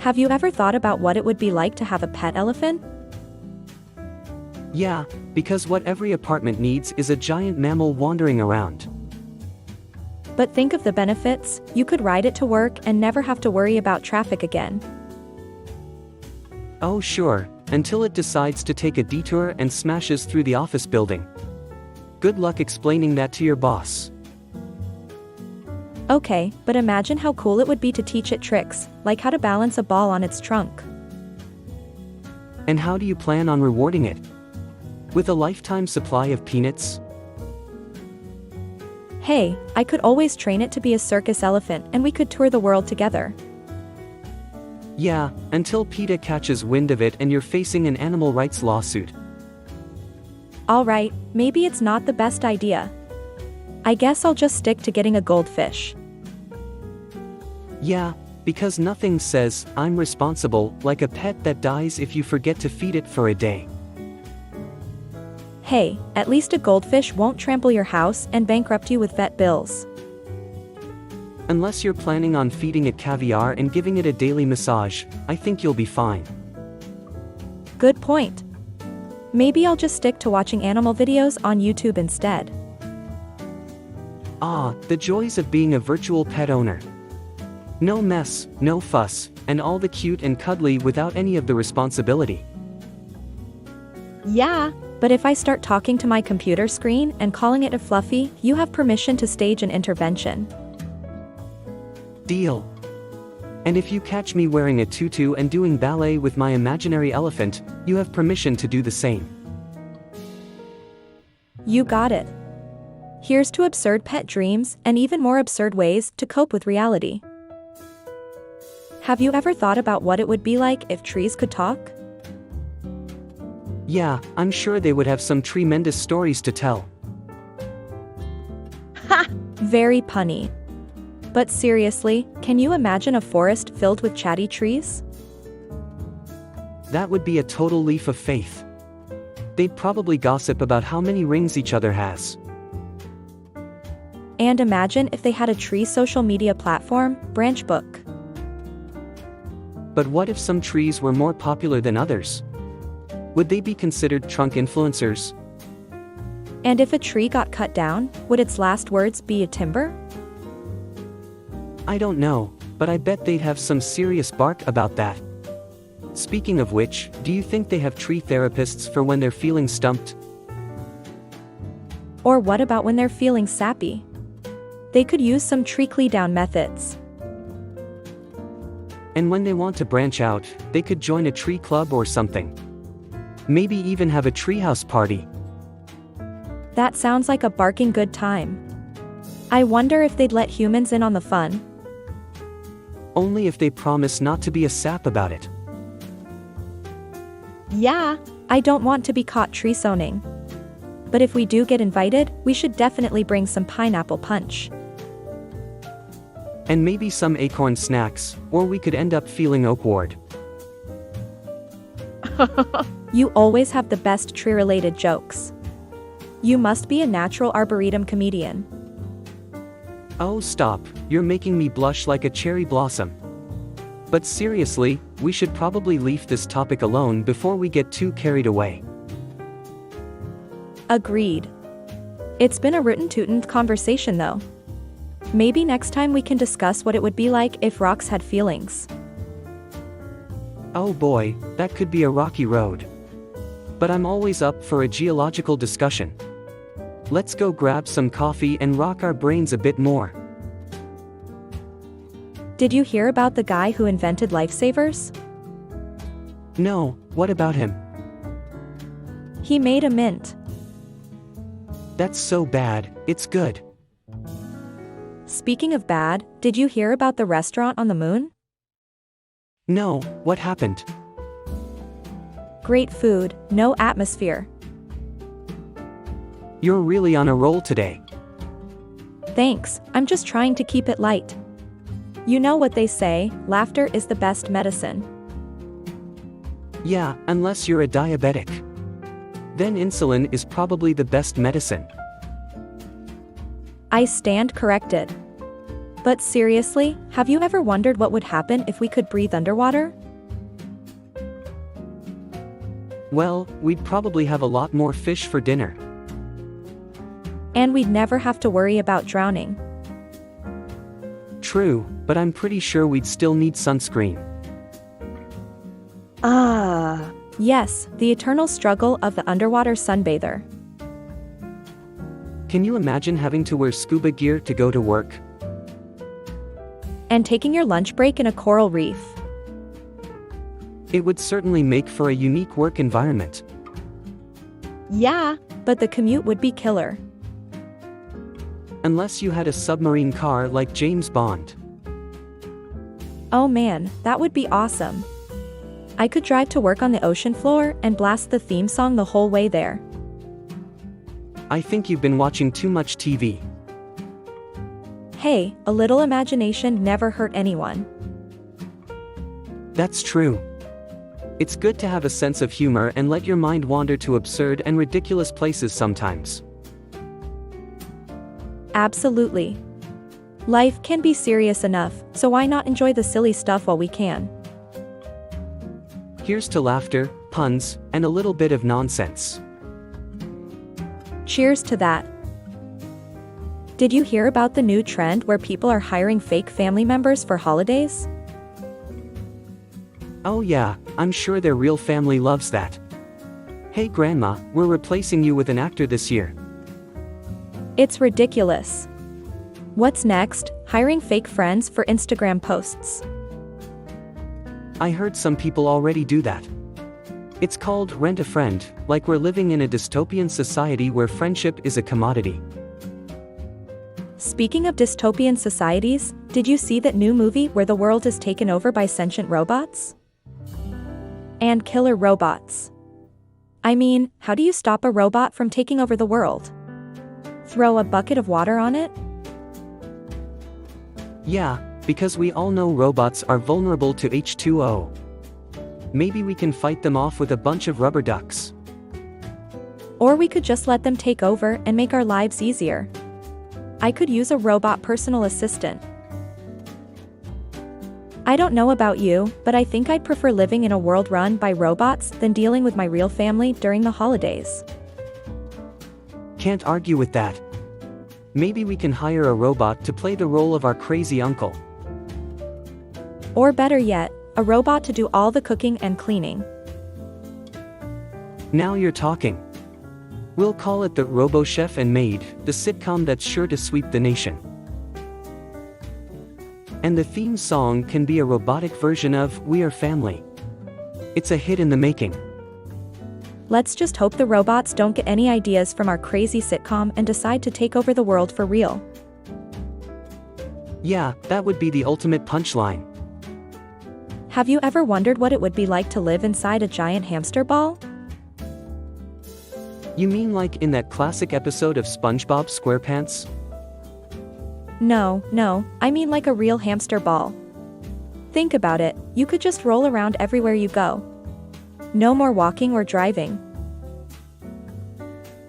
Have you ever thought about what it would be like to have a pet elephant? Yeah, because what every apartment needs is a giant mammal wandering around. But think of the benefits. You could ride it to work and never have to worry about traffic again. Oh sure, until it decides to take a detour and smashes through the office building. Good luck explaining that to your boss. Okay, but imagine how cool it would be to teach it tricks, like how to balance a ball on its trunk. And how do you plan on rewarding it? With a lifetime supply of peanuts? Hey, I could always train it to be a circus elephant and we could tour the world together. Yeah, until PETA catches wind of it and you're facing an animal rights lawsuit. Alright, maybe it's not the best idea. I guess I'll just stick to getting a goldfish. Yeah, because nothing says, I'm responsible, like a pet that dies if you forget to feed it for a day. Hey, at least a goldfish won't trample your house and bankrupt you with vet bills. Unless you're planning on feeding it caviar and giving it a daily massage, I think you'll be fine. Good point. Maybe I'll just stick to watching animal videos on YouTube instead. Ah, the joys of being a virtual pet owner. No mess, no fuss, and all the cute and cuddly without any of the responsibility. Yeah, but if I start talking to my computer screen and calling it a fluffy, you have permission to stage an intervention. Deal. And if you catch me wearing a tutu and doing ballet with my imaginary elephant, you have permission to do the same. You got it. Here's to absurd pet dreams and even more absurd ways to cope with reality. Have you ever thought about what it would be like if trees could talk? Yeah, I'm sure they would have some tremendous stories to tell. Ha! Very punny. But seriously, can you imagine a forest filled with chatty trees? That would be a total leap of faith. They'd probably gossip about how many rings each other has. And imagine if they had a tree social media platform, branch book. But what if some trees were more popular than others? Would they be considered trunk influencers? And if a tree got cut down, would its last words be a timber? I don't know, but I bet they'd have some serious bark about that. Speaking of which, do you think they have tree therapists for when they're feeling stumped? Or what about when they're feeling sappy? They could use some tree down methods. And when they want to branch out, they could join a tree club or something. Maybe even have a treehouse party. That sounds like a barking good time. I wonder if they'd let humans in on the fun. Only if they promise not to be a sap about it. Yeah, I don't want to be caught tree zoning. But if we do get invited, we should definitely bring some pineapple punch. And maybe some acorn snacks, or we could end up feeling awkward. You always have the best tree-related jokes. You must be a natural arboretum comedian. Oh stop, you're making me blush like a cherry blossom. But seriously, we should probably leave this topic alone before we get too carried away. Agreed. It's been a rootin' tootin' conversation though. Maybe next time we can discuss what it would be like if rocks had feelings. Oh boy, that could be a rocky road. But I'm always up for a geological discussion. Let's go grab some coffee and rock our brains a bit more. Did you hear about the guy who invented lifesavers? No, what about him? He made a mint. That's so bad, it's good. Speaking of bad, did you hear about the restaurant on the moon? No, what happened? Great food, no atmosphere. You're really on a roll today. Thanks, I'm just trying to keep it light. You know what they say, laughter is the best medicine. Yeah, unless you're a diabetic. Then insulin is probably the best medicine. I stand corrected. But seriously, have you ever wondered what would happen if we could breathe underwater? Well, we'd probably have a lot more fish for dinner. And we'd never have to worry about drowning. True, but I'm pretty sure we'd still need sunscreen. Yes, the eternal struggle of the underwater sunbather. Can you imagine having to wear scuba gear to go to work? And taking your lunch break in a coral reef. It would certainly make for a unique work environment. Yeah, but the commute would be killer. Unless you had a submarine car like James Bond. Oh man, that would be awesome. I could drive to work on the ocean floor and blast the theme song the whole way there. I think you've been watching too much TV. Hey, a little imagination never hurt anyone. That's true. It's good to have a sense of humor and let your mind wander to absurd and ridiculous places sometimes. Absolutely. Life can be serious enough, so why not enjoy the silly stuff while we can? Here's to laughter, puns, and a little bit of nonsense. Cheers to that. Did you hear about the new trend where people are hiring fake family members for holidays? Oh yeah, I'm sure their real family loves that. Hey grandma, we're replacing you with an actor this year. It's ridiculous. What's next? Hiring fake friends for Instagram posts. I heard some people already do that. It's called rent a friend, like we're living in a dystopian society where friendship is a commodity. Speaking of dystopian societies, did you see that new movie where the world is taken over by sentient robots? And killer robots. I mean, how do you stop a robot from taking over the world? Throw a bucket of water on it? Yeah, because we all know robots are vulnerable to H2O. Maybe we can fight them off with a bunch of rubber ducks. Or we could just let them take over and make our lives easier. I could use a robot personal assistant. I don't know about you, but I think I'd prefer living in a world run by robots than dealing with my real family during the holidays. Can't argue with that. Maybe we can hire a robot to play the role of our crazy uncle. Or better yet, a robot to do all the cooking and cleaning. Now you're talking. We'll call it the Robo-Chef and Maid, the sitcom that's sure to sweep the nation. And the theme song can be a robotic version of We Are Family. It's a hit in the making. Let's just hope the robots don't get any ideas from our crazy sitcom and decide to take over the world for real. Yeah, that would be the ultimate punchline. Have you ever wondered what it would be like to live inside a giant hamster ball? You mean like in that classic episode of SpongeBob SquarePants? No, I mean like a real hamster ball. Think about it, you could just roll around everywhere you go. No more walking or driving.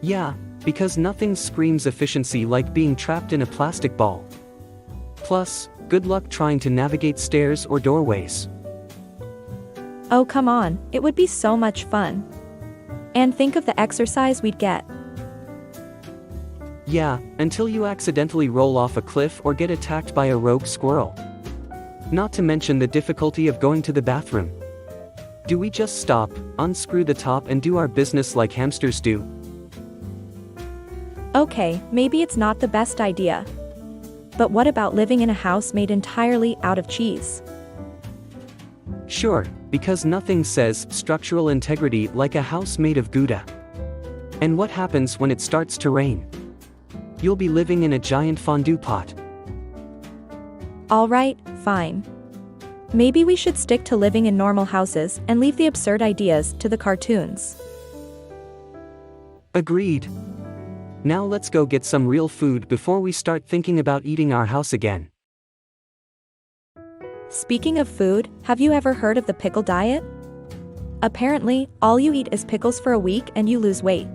Yeah, because nothing screams efficiency like being trapped in a plastic ball. Plus, good luck trying to navigate stairs or doorways. Oh come on, it would be so much fun. And think of the exercise we'd get. Yeah, until you accidentally roll off a cliff or get attacked by a rogue squirrel. Not to mention the difficulty of going to the bathroom. Do we just stop, unscrew the top and do our business like hamsters do? Okay, maybe it's not the best idea. But what about living in a house made entirely out of cheese? Sure, because nothing says structural integrity like a house made of Gouda. And what happens when it starts to rain? You'll be living in a giant fondue pot. Alright, fine. Maybe we should stick to living in normal houses and leave the absurd ideas to the cartoons. Agreed. Now let's go get some real food before we start thinking about eating our house again. Speaking of food, have you ever heard of the pickle diet? Apparently, all you eat is pickles for a week and you lose weight.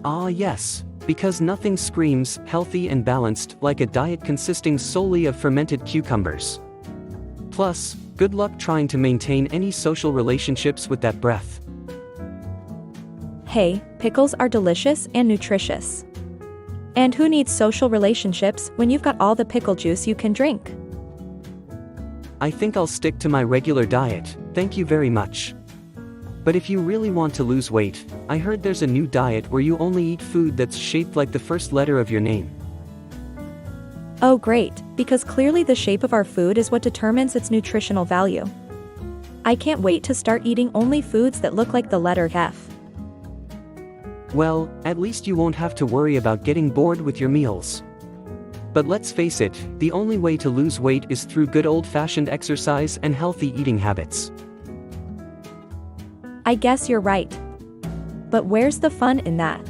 Ah yes, Because nothing screams healthy and balanced like a diet consisting solely of fermented cucumbers. Plus, good luck trying to maintain any social relationships with that breath. Hey, pickles are delicious and nutritious. And who needs social relationships when you've got all the pickle juice you can drink? I think I'll stick to my regular diet, thank you very much. But if you really want to lose weight, I heard there's a new diet where you only eat food that's shaped like the first letter of your name. Oh great, because clearly the shape of our food is what determines its nutritional value. I can't wait to start eating only foods that look like the letter F. Well, at least you won't have to worry about getting bored with your meals. But let's face it, the only way to lose weight is through good old-fashioned exercise and healthy eating habits. I guess you're right. But where's the fun in that?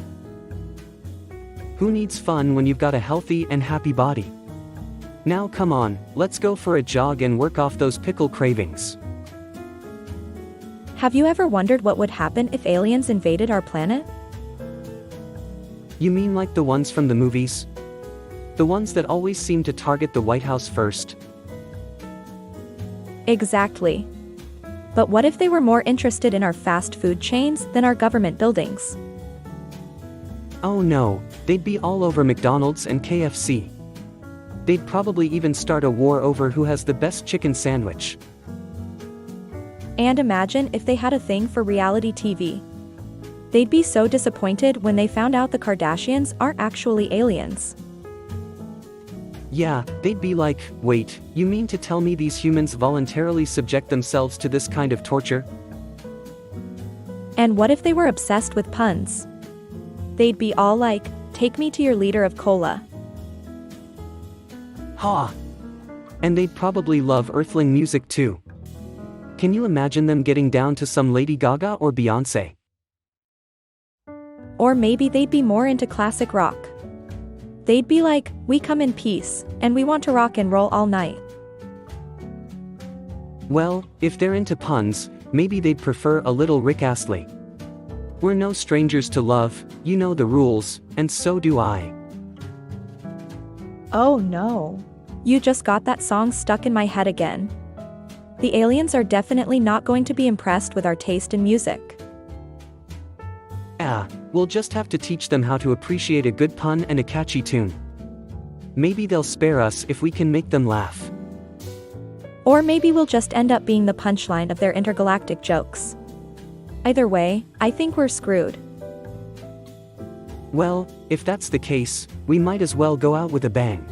Who needs fun when you've got a healthy and happy body? Now come on, let's go for a jog and work off those pickle cravings. Have you ever wondered what would happen if aliens invaded our planet? You mean like the ones from the movies? The ones that always seem to target the White House first? Exactly. But what if they were more interested in our fast food chains than our government buildings? Oh no, they'd be all over McDonald's and KFC. They'd probably even start a war over who has the best chicken sandwich. And imagine if they had a thing for reality TV. They'd be so disappointed when they found out the Kardashians aren't actually aliens. Yeah, they'd be like, wait, you mean to tell me these humans voluntarily subject themselves to this kind of torture? And what if they were obsessed with puns? They'd be all like, take me to your liter of cola. Ha! And they'd probably love Earthling music too. Can you imagine them getting down to some Lady Gaga or Beyoncé? Or maybe they'd be more into classic rock. They'd be like, we come in peace, and we want to rock and roll all night. Well, if they're into puns, maybe they'd prefer a little Rick Astley. We're no strangers to love, you know the rules, and so do I. Oh no. You just got that song stuck in my head again. The aliens are definitely not going to be impressed with our taste in music. We'll just have to teach them how to appreciate a good pun and a catchy tune. Maybe they'll spare us if we can make them laugh. Or maybe we'll just end up being the punchline of their intergalactic jokes. Either way, I think we're screwed. Well, if that's the case, we might as well go out with a bang.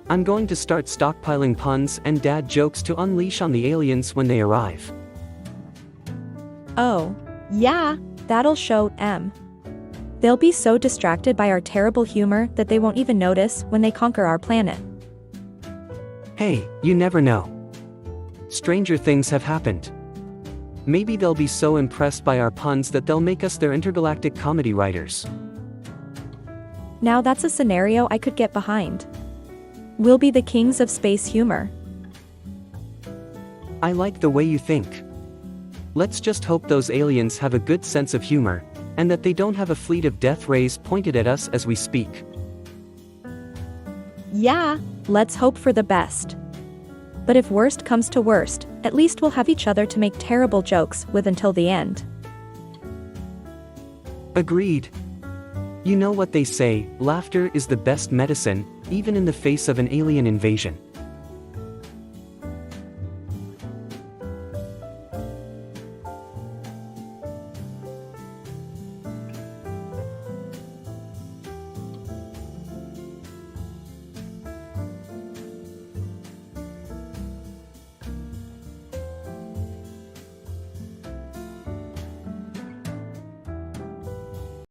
I'm going to start stockpiling puns and dad jokes to unleash on the aliens when they arrive. Oh, yeah, that'll show them. They'll be so distracted by our terrible humor that they won't even notice when they conquer our planet. Hey, you never know. Stranger things have happened. Maybe they'll be so impressed by our puns that they'll make us their intergalactic comedy writers. Now that's a scenario I could get behind. We'll be the kings of space humor. I like the way you think. Let's just hope those aliens have a good sense of humor, and that they don't have a fleet of death rays pointed at us as we speak. Yeah, let's hope for the best. But if worst comes to worst, at least we'll have each other to make terrible jokes with until the end. Agreed. You know what they say, laughter is the best medicine, even in the face of an alien invasion.